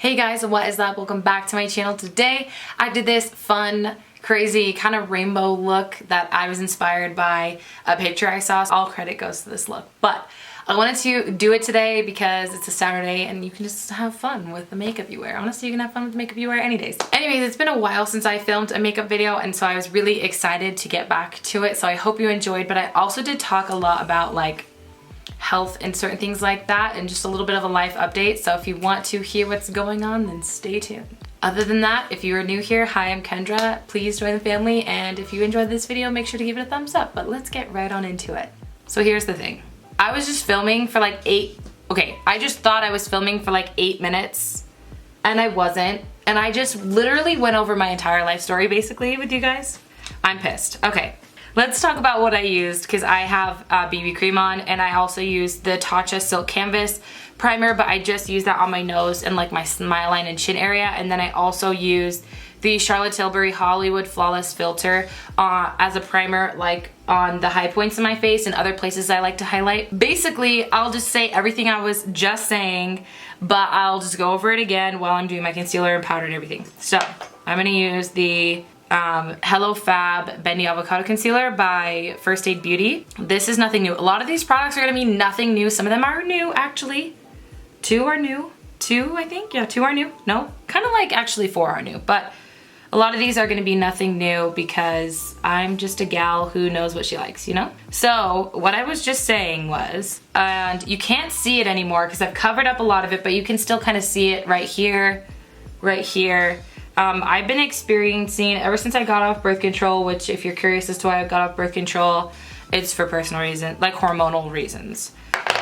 Hey guys, what is up? Welcome back to my channel. Today I did this fun, crazy kind of rainbow look that I was inspired by a picture I saw. All credit goes to this look, but I wanted to do it today because it's a Saturday and you can just have fun with the makeup you wear. Honestly, you can have fun with the makeup you wear any days. Anyways, it's been a while since I filmed a makeup video, and so I was really excited to get back to it. So I hope you enjoyed, but I also did talk a lot about like health and certain things like that, and just a little bit of a life update. So if you want to hear what's going on, then stay tuned. Other than that, if you are new here, hi, I'm Kendra. Please join the family, and if you enjoyed this video, make sure to give it a thumbs up. But let's get right on into it. So here's the thing. I was just filming for like I just thought I was filming for like 8 minutes, and I wasn't. And I just literally went over my entire life story basically with you guys. I'm pissed. Okay. Let's talk about what I used, because I have BB cream on, and I also used the Tatcha Silk Canvas primer, but I just used that on my nose and like my smile line and chin area. And then I also used the Charlotte Tilbury Hollywood Flawless Filter as a primer, like on the high points of my face and other places I like to highlight. Basically, I'll just say everything I was just saying, but I'll just go over it again while I'm doing my concealer and powder and everything. So I'm gonna use the Hello Fab Bendy Avocado Concealer by First Aid Beauty. This is nothing new. A lot of these products are gonna be nothing new. Some of them are new, actually. 2 are new. 2, I think. Yeah, 2 are new. No, kind of like actually 4 are new, but a lot of these are gonna be nothing new because I'm just a gal who knows what she likes, you know? So what I was just saying was, and you can't see it anymore because I've covered up a lot of it, but you can still kind of see it right here, right here. I've been experiencing, ever since I got off birth control, which if you're curious as to why I got off birth control, it's for personal reasons, like hormonal reasons,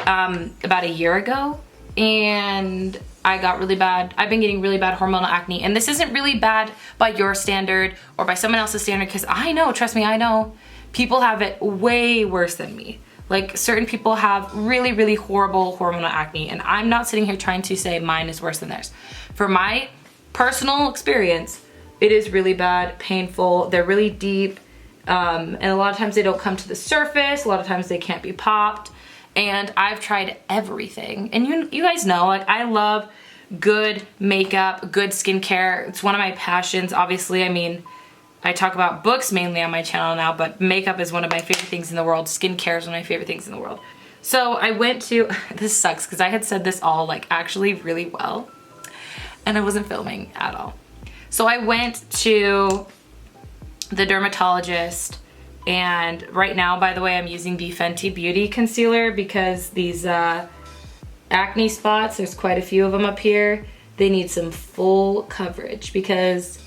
about a year ago, and I got really bad, I've been getting really bad hormonal acne, and this isn't really bad by your standard or by someone else's standard, because I know, trust me, I know, people have it way worse than me. Like, certain people have really, really horrible hormonal acne, and I'm not sitting here trying to say mine is worse than theirs. For my personal experience, it is really bad, painful, they're really deep, and a lot of times they don't come to the surface, a lot of times they can't be popped, and I've tried everything. And you guys know, like, I love good makeup, good skincare. It's one of my passions. Obviously, I mean, I talk about books mainly on my channel now, but makeup is one of my favorite things in the world. Skincare is one of my favorite things in the world. So I went to, this sucks because I had said this all like actually really well, and I wasn't filming at all. So I went to the dermatologist, and right now, by the way, I'm using the Fenty Beauty concealer because these acne spots, there's quite a few of them up here, they need some full coverage. Because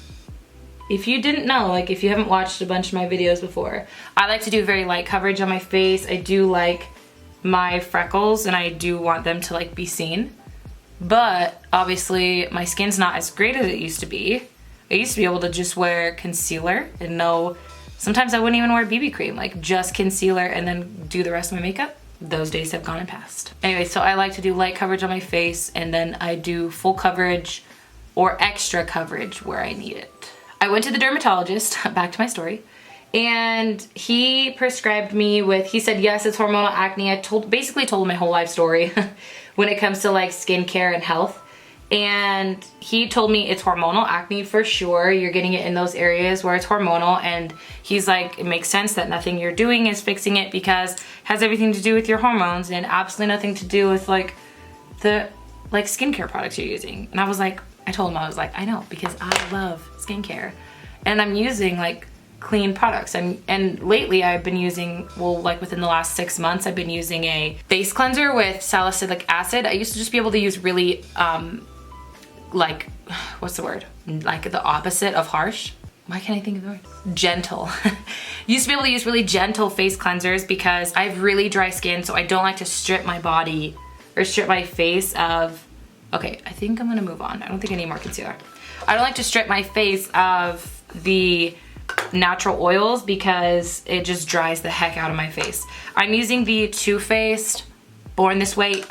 if you didn't know, like if you haven't watched a bunch of my videos before, I like to do very light coverage on my face. I do like my freckles, and I do want them to like be seen. But obviously my skin's not as great as it used to be. I used to be able to just wear concealer and sometimes I wouldn't even wear BB cream, like just concealer and then do the rest of my makeup. Those days have gone and passed. Anyway, so I like to do light coverage on my face, and then I do full coverage or extra coverage where I need it. I went to the dermatologist, back to my story, and he prescribed me with, he said, yes, it's hormonal acne. I basically told him my whole life story when it comes to like skincare and health. And he told me it's hormonal acne for sure. You're getting it in those areas where it's hormonal, and he's like, it makes sense that nothing you're doing is fixing it because it has everything to do with your hormones and absolutely nothing to do with like the skincare products you're using. And I was like, I told him, I was like, I know, because I love skincare and I'm using like clean products, and lately I've been using, well, like within the last 6 months, I've been using a face cleanser with salicylic acid. I used to just be able to use really like, what's the word, like the opposite of harsh, why can't I think of the word, gentle. Used to be able to use really gentle face cleansers because I have really dry skin, so I don't like to strip my body or strip my face of, okay, I think I'm gonna move on. I don't think I need more concealer. I don't like to strip my face of the natural oils because it just dries the heck out of my face. I'm using the Too Faced Born This Way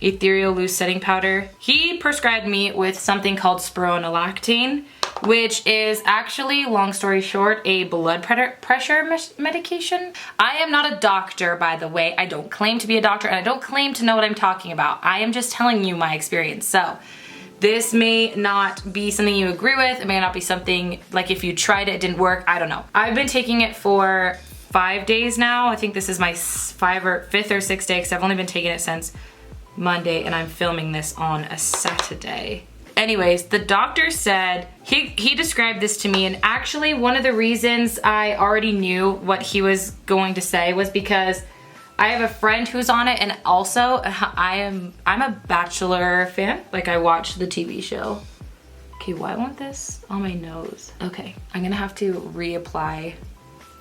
Ethereal Loose Setting Powder. He prescribed me with something called spironolactone, which is actually, long story short, a blood pressure medication. I am not a doctor, by the way. I don't claim to be a doctor, and I don't claim to know what I'm talking about. I am just telling you my experience. So This may not be something you agree with. It may not be something, like if you tried it, it didn't work. I don't know. I've been taking it for 5 days now. I think this is my fifth or sixth day because I've only been taking it since Monday and I'm filming this on a Saturday. Anyways, the doctor said, he described this to me, and actually one of the reasons I already knew what he was going to say was because I have a friend who's on it, and also I'm a Bachelor fan. Like, I watched the TV show. Okay, why won't this on my nose? Okay, I'm gonna have to reapply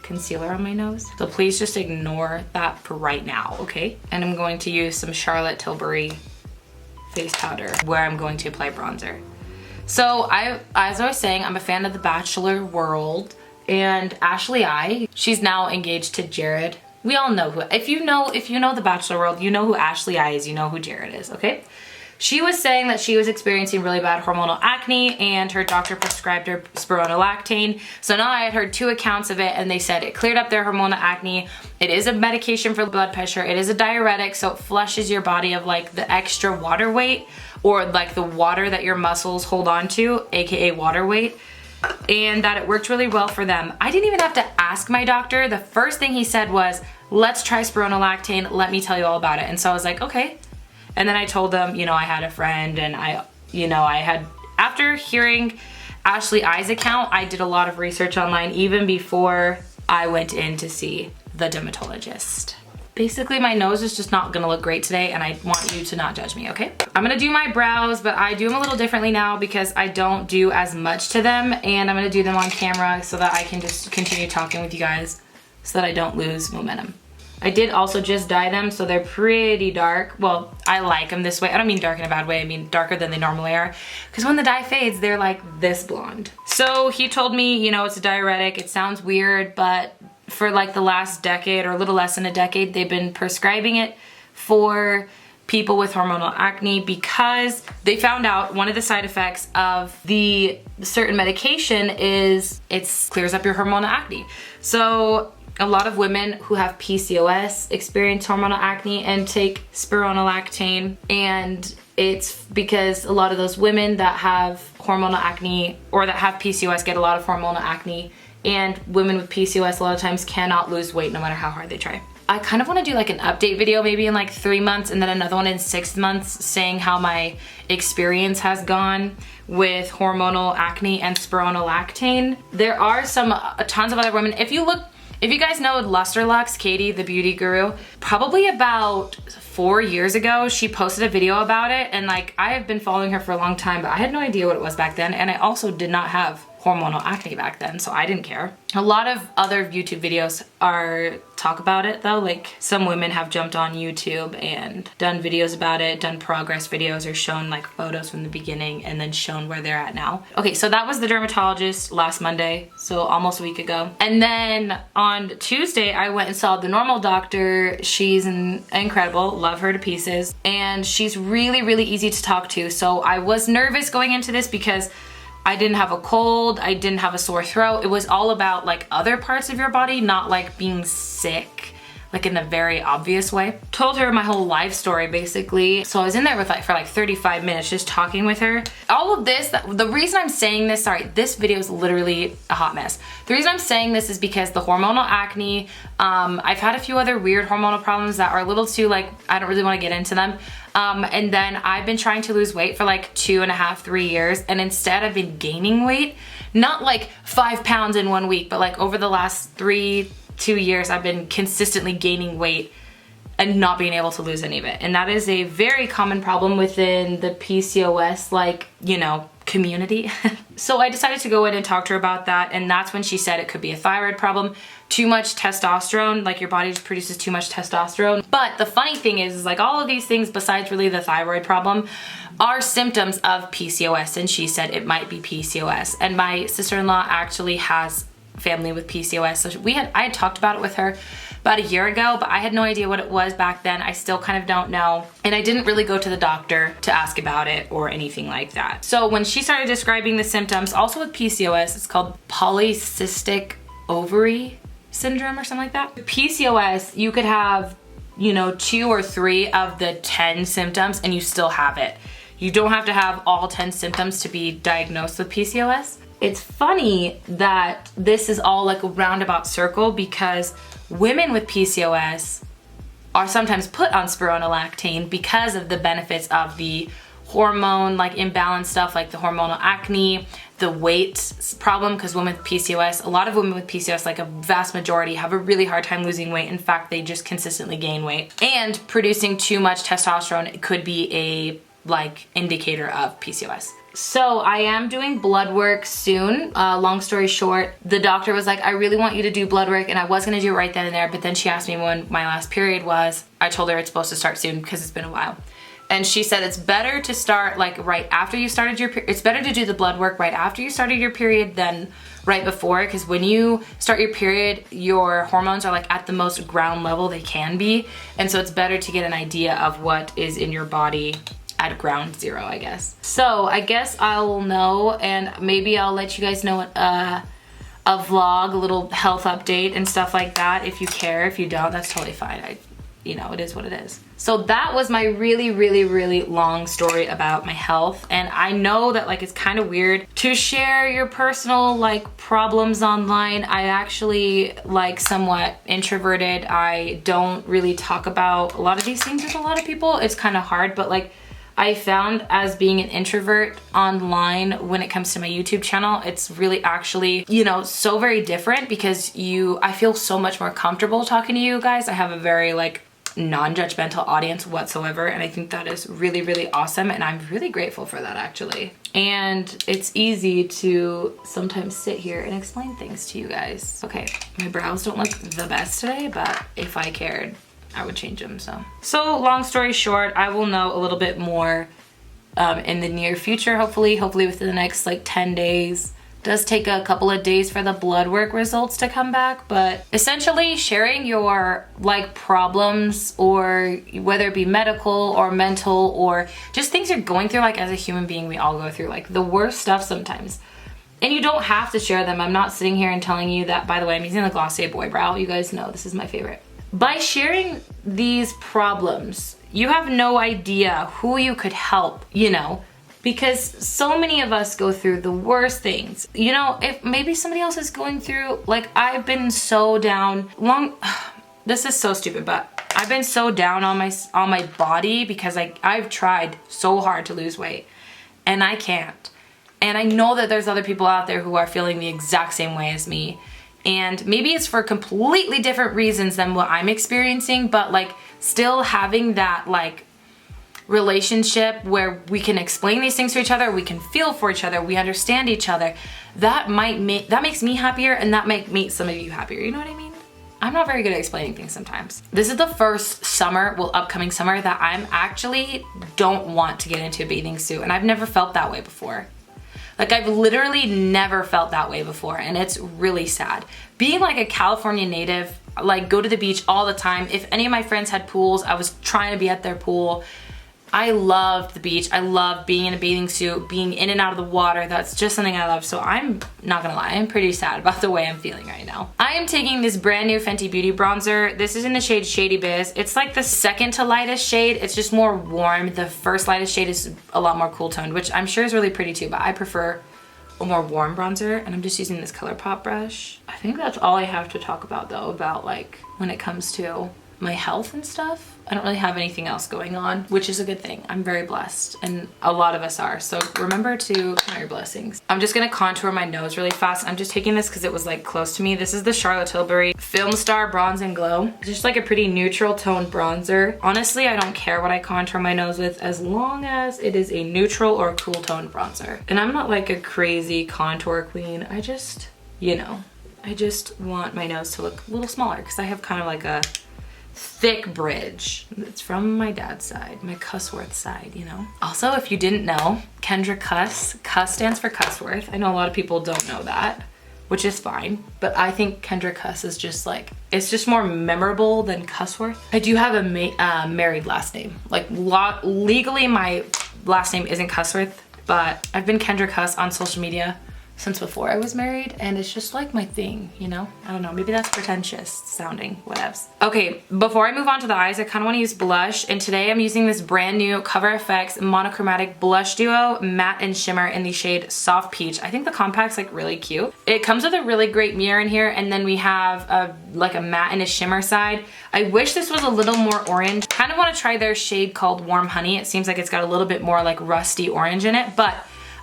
concealer on my nose. So please just ignore that for right now, okay? And I'm going to use some Charlotte Tilbury face powder where I'm going to apply bronzer. So as I was saying, I'm a fan of the Bachelor world, and Ashley I, she's now engaged to Jared. We all know who, if you know the Bachelor world, you know who Ashley I is, you know who Jared is, okay? She was saying that she was experiencing really bad hormonal acne and her doctor prescribed her spironolactone. So now I had heard 2 accounts of it, and they said it cleared up their hormonal acne. It is a medication for blood pressure. It is a diuretic, so it flushes your body of like the extra water weight, or like the water that your muscles hold on to, aka water weight, and that it worked really well for them. I didn't even have to ask my doctor. The first thing he said was, let's try spironolactone. Let me tell you all about it. And so I was like, okay. And then I told them, you know, I had a friend, and after hearing Ashley I's account, I did a lot of research online even before I went in to see the dermatologist. Basically, my nose is just not gonna look great today, and I want you to not judge me, okay? I'm gonna do my brows, but I do them a little differently now because I don't do as much to them, and I'm gonna do them on camera so that I can just continue talking with you guys so that I don't lose momentum. I did also just dye them, so they're pretty dark. Well, I like them this way. I don't mean dark in a bad way, I mean darker than they normally are. Because when the dye fades, they're like this blonde. So he told me, you know, it's a diuretic. It sounds weird, but for like the last decade or a little less than a decade, they've been prescribing it for people with hormonal acne because they found out one of the side effects of the certain medication is it clears up your hormonal acne. So a lot of women who have PCOS experience hormonal acne and take spironolactone, and it's because a lot of those women that have hormonal acne or that have PCOS get a lot of hormonal acne, and women with PCOS a lot of times cannot lose weight no matter how hard they try. I kind of want to do like an update video maybe in like 3 months and then another one in 6 months saying how my experience has gone with hormonal acne and spironolactone. There are tons of other women. If you guys know Luster Lux, Katie, the beauty guru, probably about 4 years ago, she posted a video about it, and like I have been following her for a long time, but I had no idea what it was back then, and I also did not have hormonal acne back then, so I didn't care. A lot of other YouTube videos talk about it though, like some women have jumped on YouTube and done videos about it, done progress videos, or shown like photos from the beginning and then shown where they're at now. Okay, so that was the dermatologist last Monday, so almost a week ago. And then on Tuesday, I went and saw the normal doctor. She's incredible, love her to pieces, and she's really, really easy to talk to. So I was nervous going into this because I didn't have a cold, I didn't have a sore throat. It was all about like other parts of your body, not like being sick, like in a very obvious way. Told her my whole life story basically. So I was in there for like 35 minutes just talking with her. All of this, the reason I'm saying this, sorry, this video is literally a hot mess. The reason I'm saying this is because the hormonal acne, I've had a few other weird hormonal problems that are a little too like, I don't really want to get into them. And then I've been trying to lose weight for like 2.5, 3 years, and instead I've been gaining weight, not like 5 pounds in 1 week, but like over the last 2 years, I've been consistently gaining weight and not being able to lose any of it. And that is a very common problem within the PCOS, like, you know, community. So I decided to go in and talk to her about that, and that's when she said it could be a thyroid problem, too much testosterone, like your body just produces too much testosterone. But the funny thing is like all of these things besides really the thyroid problem are symptoms of PCOS, and she said it might be PCOS. And my sister-in-law actually has family with PCOS, so I had talked about it with her about a year ago, but I had no idea what it was back then. I still kind of don't know, and I didn't really go to the doctor to ask about it or anything like that. So when she started describing the symptoms, also with PCOS, it's called polycystic ovary syndrome or something like that. PCOS, you could have, you know, 2 or 3 of the 10 symptoms and you still have it. You don't have to have all 10 symptoms to be diagnosed with PCOS. It's funny that this is all like a roundabout circle because women with PCOS are sometimes put on spironolactone because of the benefits of the hormone like imbalance stuff, like the hormonal acne, the weight problem, because women with PCOS, a lot of women with PCOS, like a vast majority, have a really hard time losing weight. In fact, they just consistently gain weight. And producing too much testosterone could be a like indicator of PCOS. So I am doing blood work soon. Long story short, the doctor was like, I really want you to do blood work, and I was gonna do it right then and there, but then she asked me when my last period was. I told her it's supposed to start soon because it's been a while. And she said it's better to start like right after you started your period. It's better to do the blood work right after you started your period than right before, because when you start your period, your hormones are like at the most ground level they can be. And so it's better to get an idea of what is in your body at ground zero, I guess. So I guess I'll know, and maybe I'll let you guys know a vlog, a little health update and stuff like that. If you care, if you don't, that's totally fine. You know, it is what it is. So that was my really long story about my health. And I know that like it's kind of weird to share your personal like problems online. I actually like somewhat introverted. I don't really talk about a lot of these things with a lot of people. It's kind of hard, but like I found as being an introvert online when it comes to my YouTube channel, it's really actually, you know, so very different because I feel so much more comfortable talking to you guys. I have a very like non-judgmental audience whatsoever, and I think that is really awesome, and I'm really grateful for that actually. And it's easy to sometimes sit here and explain things to you guys. Okay, my brows don't look the best today, but if I cared, I would change them. So long story short, I will know a little bit more in the near future, hopefully within the next like 10 days. Does take a couple of days for the blood work results to come back, but essentially sharing your like problems, or whether it be medical or mental or just things you're going through, like as a human being, we all go through like the worst stuff sometimes. And you don't have to share them. I'm not sitting here and telling you that, by the way, I'm using the Glossier Boy Brow. You guys know this is my favorite. By sharing these problems, you have no idea who you could help, you know, because so many of us go through the worst things. You know, if maybe somebody else is going through, like I've been so down this is so stupid, but I've been so down on my body because I've tried so hard to lose weight and I can't. And I know that there's other people out there who are feeling the exact same way as me. And maybe it's for completely different reasons than what I'm experiencing, but like still having that like relationship where we can explain these things to each other, we can feel for each other, we understand each other, that makes me happier, and that might make some of you happier. You know what I mean? I'm not very good at explaining things sometimes. This is the first summer, well, upcoming summer, that I'm actually don't want to get into a bathing suit, and I've never felt that way before. Like I've literally never felt that way before, and it's really sad. Being like a California native, like go to the beach all the time. If any of my friends had pools, I was trying to be at their pool. I loved the beach. I loved being in a bathing suit, being in and out of the water. That's just something I love. So I'm not gonna lie, I'm pretty sad about the way I'm feeling right now. I am taking this brand new Fenty Beauty bronzer. This is in the shade Shady Biz. It's like the second to lightest shade. It's just more warm. The first lightest shade is a lot more cool toned, which I'm sure is really pretty too, but I prefer a more warm bronzer, and I'm just using this ColourPop brush. I think that's all I have to talk about though, about like when it comes to my health and stuff. I don't really have anything else going on, which is a good thing. I'm very blessed, and a lot of us are. So remember to count your blessings. I'm just gonna contour my nose really fast. I'm just taking this because it was like close to me. This is the Charlotte Tilbury Film Star Bronze and Glow. It's just like a pretty neutral toned bronzer. Honestly, I don't care what I contour my nose with as long as it is a neutral or cool toned bronzer. And I'm not like a crazy contour queen. I just, you know, I just want my nose to look a little smaller because I have kind of like a thick bridge. It's from my dad's side, my Cusworth side, you know. Also, if you didn't know, Kendra Cus, Cus stands for Cusworth. I know a lot of people don't know that, which is fine, but I think Kendra Cus is just like, it's just more memorable than Cusworth. I do have a married last name. Like legally my last name isn't Cusworth, but I've been Kendra Cus on social media since before I was married, and it's just like my thing, you know? I don't know, maybe that's pretentious sounding, whatevs. Okay, before I move on to the eyes, I kind of want to use blush, and today I'm using this brand new Cover FX monochromatic blush duo, matte and shimmer, in the shade Soft Peach. I think the compact's like really cute. It comes with a really great mirror in here, and then we have like a matte and a shimmer side. I wish this was a little more orange. Kind of want to try their shade called Warm Honey. It seems like it's got a little bit more like rusty orange in it, but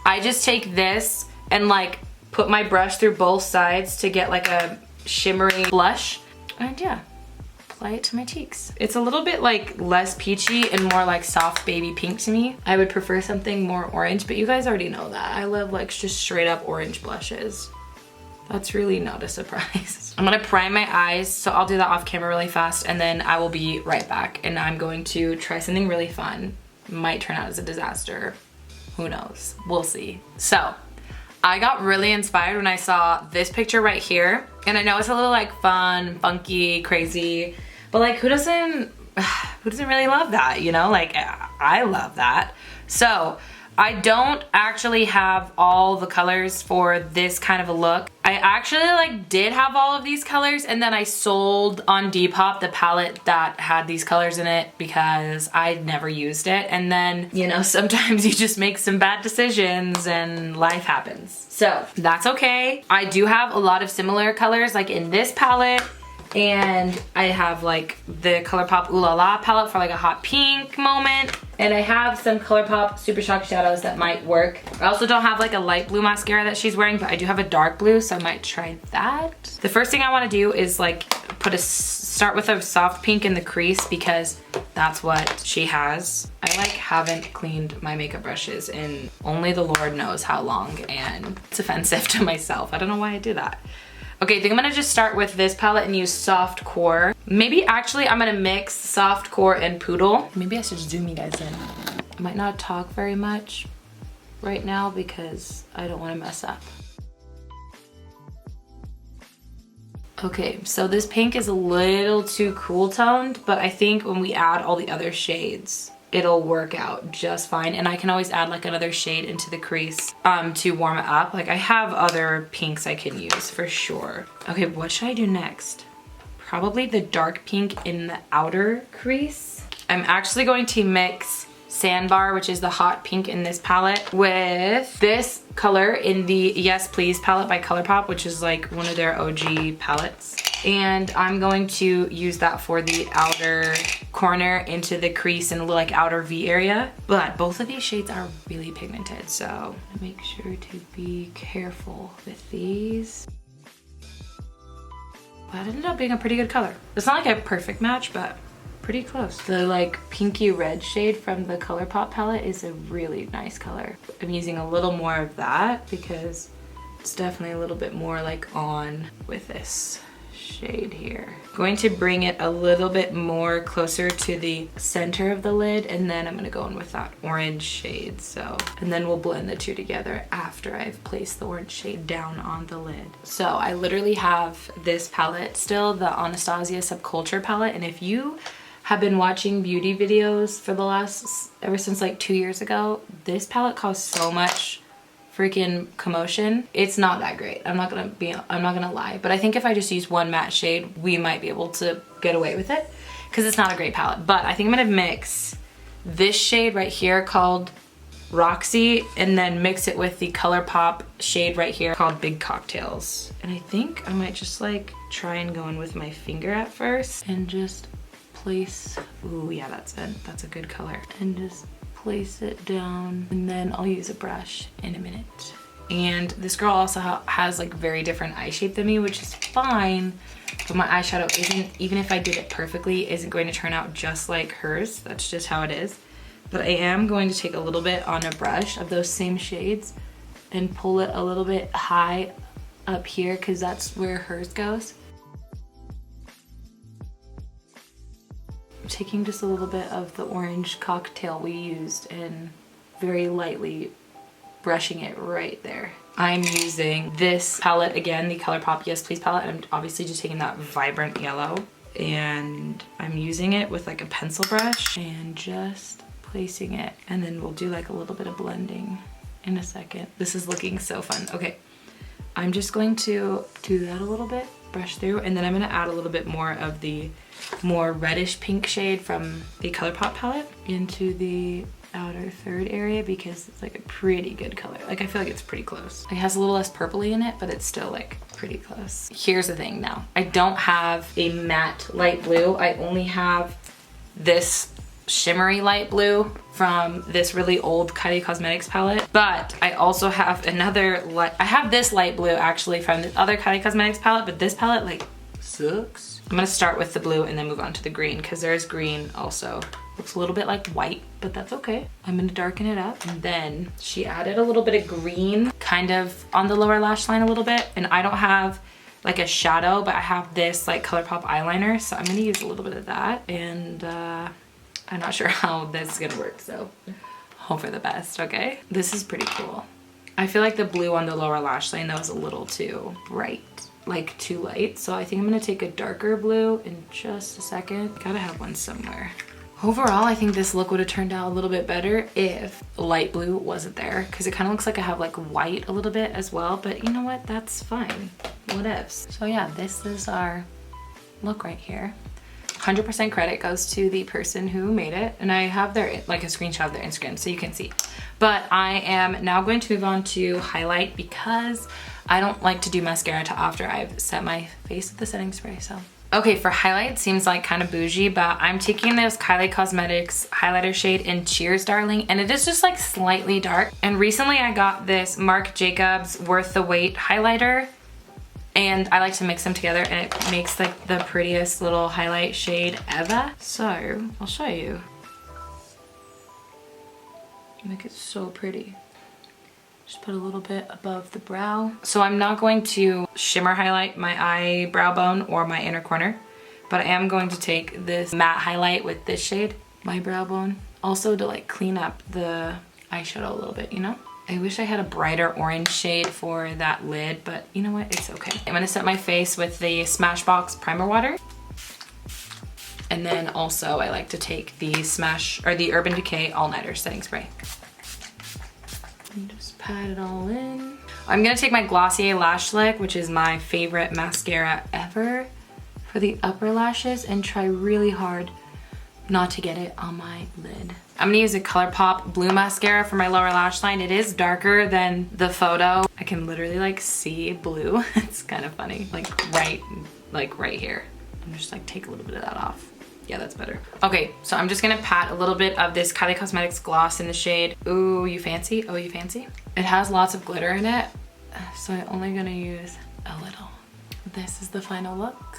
I just take this and like put my brush through both sides to get like a shimmery blush, and yeah, apply it to my cheeks. It's a little bit like less peachy and more like soft baby pink to me. I would prefer something more orange, but you guys already know that. I love like just straight up orange blushes. That's really not a surprise. I'm gonna prime my eyes, so I'll do that off camera really fast, and then I will be right back, and I'm going to try something really fun. Might turn out as a disaster. Who knows? We'll see. So, I got really inspired when I saw this picture right here, and I know it's a little like fun, funky, crazy, but like who doesn't really love that, you know? Like I love that. So I don't actually have all the colors for this kind of a look. I actually like did have all of these colors, and then I sold on Depop the palette that had these colors in it because I never used it. And then, you know, sometimes you just make some bad decisions and life happens. So that's okay. I do have a lot of similar colors like in this palette, and I have like the ColourPop Ooh La La palette for like a hot pink moment, and I have some ColourPop Super Shock shadows that might work. I also don't have like a light blue mascara that she's wearing, but I do have a dark blue, so I might try that. The first thing I want to do is like start with a soft pink in the crease because that's what she has. I like haven't cleaned my makeup brushes in only the Lord knows how long, and it's offensive to myself. I don't know why I do that. Okay, I think I'm gonna just start with this palette and use Soft Core. Maybe actually I'm gonna mix Soft Core and Poodle. Maybe I should zoom you guys in. I might not talk very much right now because I don't wanna mess up. Okay, so this pink is a little too cool toned, but I think when we add all the other shades, it'll work out just fine. And I can always add like another shade into the crease to warm it up. Like I have other pinks I can use for sure. Okay, what should I do next? Probably the dark pink in the outer crease. I'm actually going to mix Sandbar, which is the hot pink in this palette, with this color in the Yes Please palette by ColourPop, which is like one of their OG palettes. And I'm going to use that for the outer corner into the crease and like outer V area. But both of these shades are really pigmented, so make sure to be careful with these. But it ended up being a pretty good color. It's not like a perfect match, but pretty close. The like pinky red shade from the ColourPop palette is a really nice color. I'm using a little more of that because it's definitely a little bit more like on with this shade here. Going to bring it a little bit more closer to the center of the lid, and then I'm gonna go in with that orange shade. So, and then we'll blend the two together after I've placed the orange shade down on the lid. So I literally have this palette still, the Anastasia Subculture palette, and if you have been watching beauty videos for the ever since like 2 years ago, this palette caused so much freaking commotion. It's not that great. I'm not gonna lie, but I think if I just use one matte shade, we might be able to get away with it because it's not a great palette. But I think I'm gonna mix this shade right here called Roxy, and then mix it with the ColourPop shade right here called Big Cocktails. And I think I might just like try and go in with my finger at first and just place, ooh yeah, that's a good color, and just place it down, and then I'll use a brush in a minute. And this girl also has like very different eye shape than me, which is fine, but my eyeshadow isn't, even if I did it perfectly, isn't going to turn out just like hers. That's just how it is. But I am going to take a little bit on a brush of those same shades and pull it a little bit high up here because that's where hers goes. Taking just a little bit of the orange cocktail we used and very lightly brushing it right there. I'm using this palette again, the ColourPop Yes Please palette. I'm obviously just taking that vibrant yellow, and I'm using it with like a pencil brush and just placing it, and then we'll do like a little bit of blending in a second. This is looking so fun. Okay, I'm just going to do that a little bit, brush through, and then I'm gonna add a little bit more of the more reddish pink shade from the ColourPop palette into the outer third area because it's like a pretty good color. Like I feel like it's pretty close. It has a little less purpley in it, but it's still like pretty close. Here's the thing now. I don't have a matte light blue. I only have this shimmery light blue from this really old Kylie Cosmetics palette, but I also have another I have this light blue actually from the other Kylie Cosmetics palette, but this palette like sucks. I'm gonna start with the blue and then move on to the green because there's green also. Looks a little bit like white, but that's okay. I'm gonna darken it up. And then she added a little bit of green kind of on the lower lash line a little bit, and I don't have like a shadow, but I have this like ColourPop eyeliner, so I'm gonna use a little bit of that, and I'm not sure how this is gonna work, so hope for the best, okay? This is pretty cool. I feel like the blue on the lower lash line, that was a little too bright, like too light, so I think I'm gonna take a darker blue in just a second. Gotta have one somewhere. Overall, I think this look would have turned out a little bit better if light blue wasn't there, because it kind of looks like I have like white a little bit as well, but you know what? That's fine. Whatevs. So yeah, this is our look right here. 100% credit goes to the person who made it, and I have their like a screenshot of their Instagram so you can see. But I am now going to move on to highlight because I don't like to do mascara till after I've set my face with the setting spray, so. Okay, for highlight, seems like kind of bougie, but I'm taking this Kylie Cosmetics highlighter shade in Cheers Darling, and it is just like slightly dark. And recently I got this Marc Jacobs Worth the Wait highlighter, and I like to mix them together, and it makes like the prettiest little highlight shade ever. So I'll show you. Make it so pretty. Just put a little bit above the brow. So I'm not going to shimmer highlight my eyebrow bone or my inner corner, but I am going to take this matte highlight with this shade, my brow bone, also to like clean up the eyeshadow a little bit, you know? I wish I had a brighter orange shade for that lid, but you know what, it's okay. I'm gonna set my face with the Smashbox primer water. And then also I like to take the the Urban Decay All Nighter setting spray. And just pat it all in. I'm gonna take my Glossier Lash Lick, which is my favorite mascara ever, for the upper lashes, and try really hard not to get it on my lid. I'm gonna use a ColourPop blue mascara for my lower lash line. It is darker than the photo. I can literally like see blue. It's kind of funny. Like right here. I'm just like take a little bit of that off. Yeah, that's better. Okay, so I'm just gonna pat a little bit of this Kylie Cosmetics gloss in the shade Ooh You Fancy. Oh You Fancy. It has lots of glitter in it, so I'm only gonna use a little. This is the final look.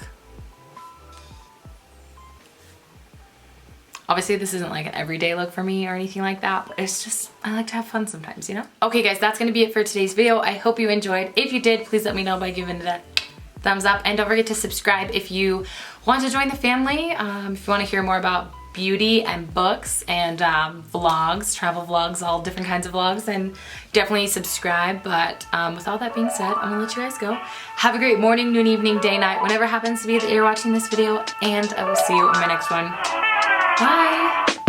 Obviously this isn't like an everyday look for me or anything like that, but it's just, I like to have fun sometimes, you know? Okay guys, that's gonna be it for today's video. I hope you enjoyed. If you did, please let me know by giving it a thumbs up, and don't forget to subscribe if you want to join the family. If you want to hear more about beauty and books and vlogs, travel vlogs, all different kinds of vlogs, then definitely subscribe. But with all that being said, I'm gonna let you guys go. Have a great morning, noon, evening, day, night, whenever happens to be that you're watching this video, and I will see you in my next one. Bye!